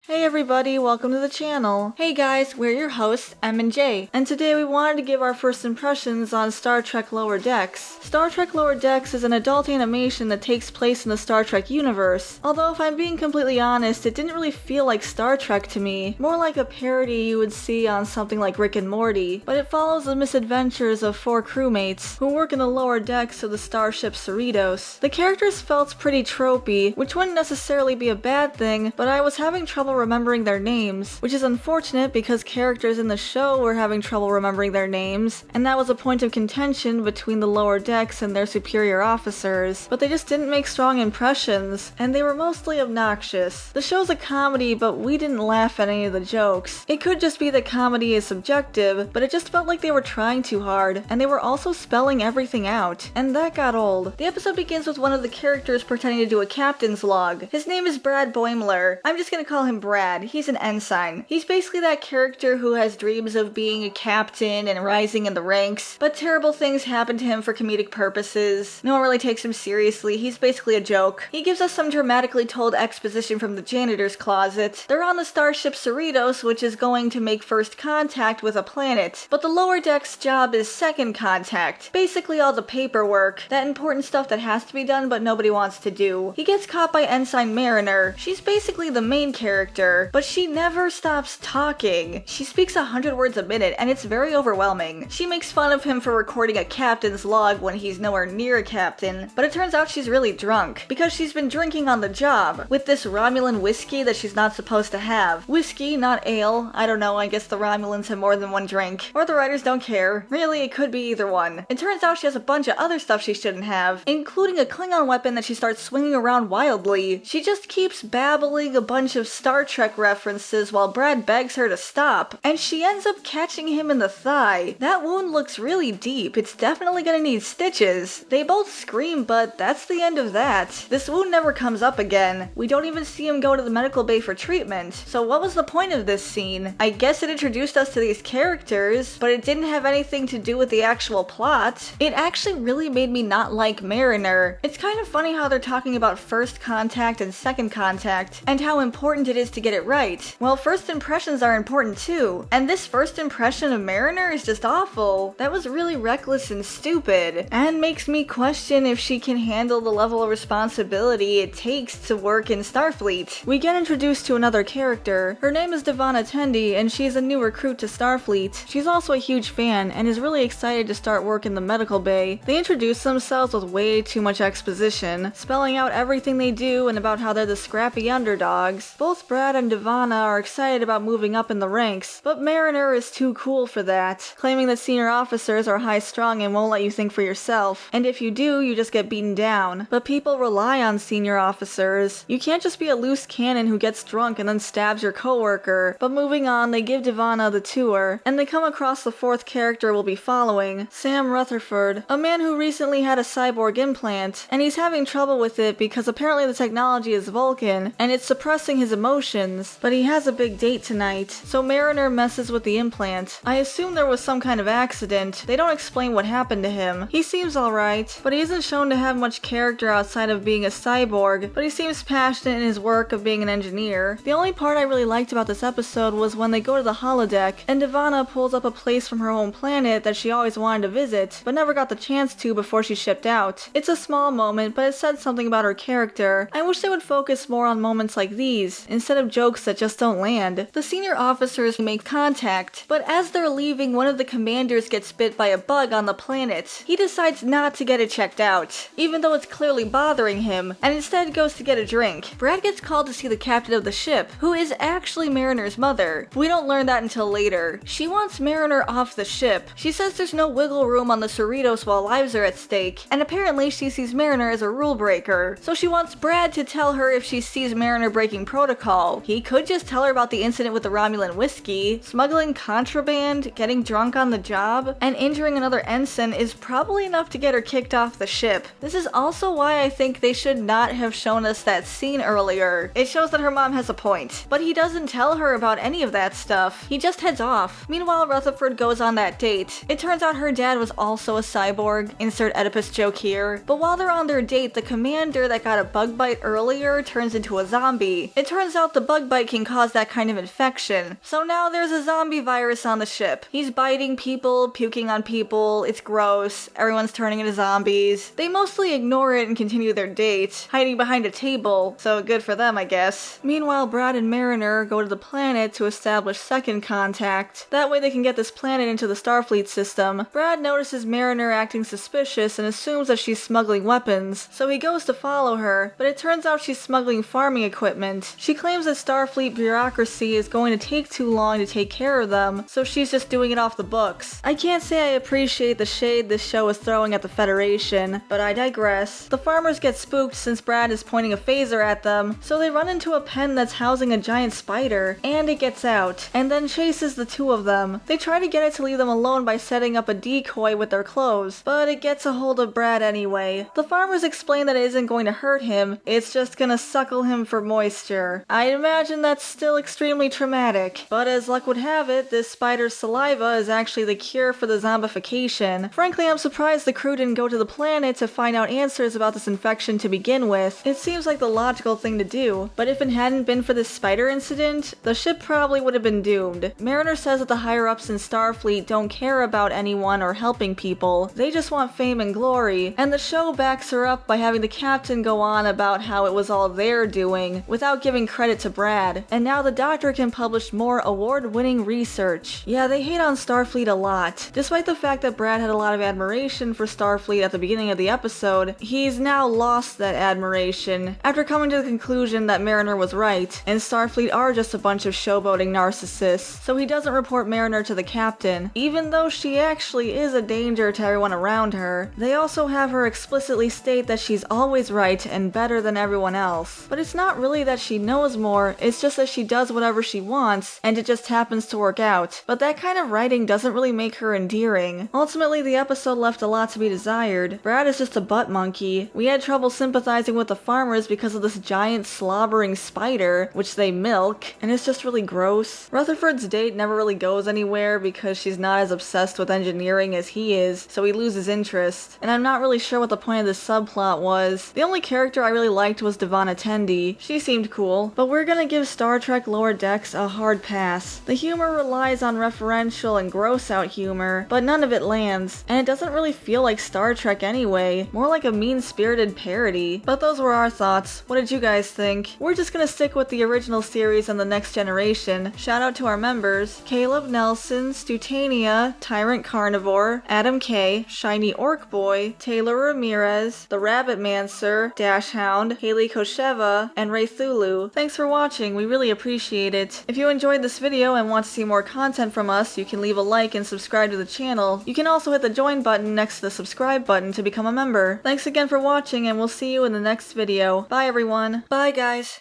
Hey everybody, welcome to the channel. Hey guys, we're your hosts, M and J, and today we wanted to give our first impressions on Star Trek Lower Decks. Star Trek Lower Decks is an adult animation that takes place in the Star Trek universe, although if I'm being completely honest, it didn't really feel like Star Trek to me, more like a parody you would see on something like Rick and Morty, but it follows the misadventures of 4 crewmates who work in the lower decks of the starship Cerritos. The characters felt pretty tropey, which wouldn't necessarily be a bad thing, but I was having trouble remembering their names, which is unfortunate because characters in the show were having trouble remembering their names, and that was a point of contention between the lower decks and their superior officers, but they just didn't make strong impressions, and they were mostly obnoxious. The show's a comedy, but we didn't laugh at any of the jokes. It could just be that comedy is subjective, but it just felt like they were trying too hard, and they were also spelling everything out, and that got old. The episode begins with one of the characters pretending to do a captain's log. His name is Brad Boimler. I'm just gonna call him Brad. He's an ensign. He's basically that character who has dreams of being a captain and rising in the ranks, but terrible things happen to him for comedic purposes. No one really takes him seriously. He's basically a joke. He gives us some dramatically told exposition from the janitor's closet. They're on the starship Cerritos, which is going to make first contact with a planet, but the lower deck's job is second contact. Basically all the paperwork, that important stuff that has to be done but nobody wants to do. He gets caught by Ensign Mariner. She's basically the main character, but she never stops talking. She speaks 100 words a minute, and it's very overwhelming. She makes fun of him for recording a captain's log when he's nowhere near a captain, but it turns out she's really drunk, because she's been drinking on the job, with this Romulan whiskey that she's not supposed to have. Whiskey, not ale. I don't know, I guess the Romulans have more than one drink. Or the writers don't care. Really, it could be either one. It turns out she has a bunch of other stuff she shouldn't have, including a Klingon weapon that she starts swinging around wildly. She just keeps babbling a bunch of Star Trek references while Brad begs her to stop, and she ends up catching him in the thigh. That wound looks really deep. It's definitely gonna need stitches. They both scream, but that's the end of that. This wound never comes up again. We don't even see him go to the medical bay for treatment. So what was the point of this scene? I guess it introduced us to these characters, but it didn't have anything to do with the actual plot. It actually really made me not like Mariner. It's kind of funny how they're talking about first contact and second contact, and how important it is to get it right. Well, first impressions are important too, and this first impression of Mariner is just awful. That was really reckless and stupid, and makes me question if she can handle the level of responsibility it takes to work in Starfleet. We get introduced to another character. Her name is Devana Tendi, and she's a new recruit to Starfleet. She's also a huge fan, and is really excited to start work in the medical bay. They introduce themselves with way too much exposition, spelling out everything they do and about how they're the scrappy underdogs. Both Brad and Devana are excited about moving up in the ranks, but Mariner is too cool for that, claiming that senior officers are high-strung and won't let you think for yourself, and if you do, you just get beaten down. But people rely on senior officers. You can't just be a loose cannon who gets drunk and then stabs your coworker. But moving on, they give Devana the tour, and they come across the 4th character we'll be following, Sam Rutherford, a man who recently had a cyborg implant, and he's having trouble with it because apparently the technology is Vulcan, and it's suppressing his emotions, but he has a big date tonight, so Mariner messes with the implant. I assume there was some kind of accident. They don't explain what happened to him. He seems alright, but he isn't shown to have much character outside of being a cyborg, but he seems passionate in his work of being an engineer. The only part I really liked about this episode was when they go to the holodeck, and Devana pulls up a place from her home planet that she always wanted to visit, but never got the chance to before she shipped out. It's a small moment, but it said something about her character. I wish they would focus more on moments like these, instead of jokes that just don't land. The senior officers make contact, but as they're leaving, one of the commanders gets bit by a bug on the planet. He decides not to get it checked out, even though it's clearly bothering him, and instead goes to get a drink. Brad gets called to see the captain of the ship, who is actually Mariner's mother. We don't learn that until later. She wants Mariner off the ship. She says there's no wiggle room on the Cerritos while lives are at stake, and apparently she sees Mariner as a rule breaker, so she wants Brad to tell her if she sees Mariner breaking protocol. He could just tell her about the incident with the Romulan whiskey. Smuggling contraband, getting drunk on the job, and injuring another ensign is probably enough to get her kicked off the ship. This is also why I think they should not have shown us that scene earlier. It shows that her mom has a point, but he doesn't tell her about any of that stuff. He just heads off. Meanwhile, Rutherford goes on that date. It turns out her dad was also a cyborg, insert Oedipus joke here, but while they're on their date, the commander that got a bug bite earlier turns into a zombie. It turns out the bug bite can cause that kind of infection. So now there's a zombie virus on the ship. He's biting people, puking on people, it's gross, everyone's turning into zombies. They mostly ignore it and continue their date, hiding behind a table, so good for them, I guess. Meanwhile, Brad and Mariner go to the planet to establish second contact. That way they can get this planet into the Starfleet system. Brad notices Mariner acting suspicious and assumes that she's smuggling weapons, so he goes to follow her, but it turns out she's smuggling farming equipment. She claims that Starfleet bureaucracy is going to take too long to take care of them, so she's just doing it off the books. I can't say I appreciate the shade this show is throwing at the Federation, but I digress. The farmers get spooked since Brad is pointing a phaser at them, so they run into a pen that's housing a giant spider, and it gets out, and then chases the two of them. They try to get it to leave them alone by setting up a decoy with their clothes, but it gets a hold of Brad anyway. The farmers explain that it isn't going to hurt him, it's just gonna suckle him for moisture. I imagine that's still extremely traumatic, but as luck would have it, this spider's saliva is actually the cure for the zombification. Frankly, I'm surprised the crew didn't go to the planet to find out answers about this infection to begin with. It seems like the logical thing to do, but if it hadn't been for this spider incident, the ship probably would have been doomed. Mariner says that the higher-ups in Starfleet don't care about anyone or helping people, they just want fame and glory, and the show backs her up by having the captain go on about how it was all their doing, without giving credit to Brad, and now the Doctor can publish more award-winning research. Yeah, they hate on Starfleet a lot. Despite the fact that Brad had a lot of admiration for Starfleet at the beginning of the episode, he's now lost that admiration, after coming to the conclusion that Mariner was right, and Starfleet are just a bunch of showboating narcissists, so he doesn't report Mariner to the captain, even though she actually is a danger to everyone around her. They also have her explicitly state that she's always right and better than everyone else. But it's not really that she knows more, it's just that she does whatever she wants, and it just happens to work out. But that kind of writing doesn't really make her endearing. Ultimately, the episode left a lot to be desired. Brad is just a butt monkey. We had trouble sympathizing with the farmers because of this giant slobbering spider, which they milk, and it's just really gross. Rutherford's date never really goes anywhere because she's not as obsessed with engineering as he is, so he loses interest. And I'm not really sure what the point of this subplot was. The only character I really liked was Devon Attendy. She seemed cool, but we're gonna give Star Trek Lower Decks a hard pass. The humor relies on referential and gross out humor, but none of it lands, and it doesn't really feel like Star Trek anyway, more like a mean-spirited parody. But those were our thoughts. What did you guys think? We're just gonna stick with the original series and the Next Generation. Shout out to our members: Caleb Nelson, Stutania, Tyrant Carnivore, Adam K, Shiny Orc Boy, Taylor Ramirez, The Rabbit Mancer, Dash Hound, Haley Kosheva, and Ray Thulu. Thanks for watching, we really appreciate it. If you enjoyed this video and want to see more content from us, you can leave a like and subscribe to the channel. You can also hit the join button next to the subscribe button to become a member. Thanks again for watching, and we'll see you in the next video. Bye everyone. Bye guys.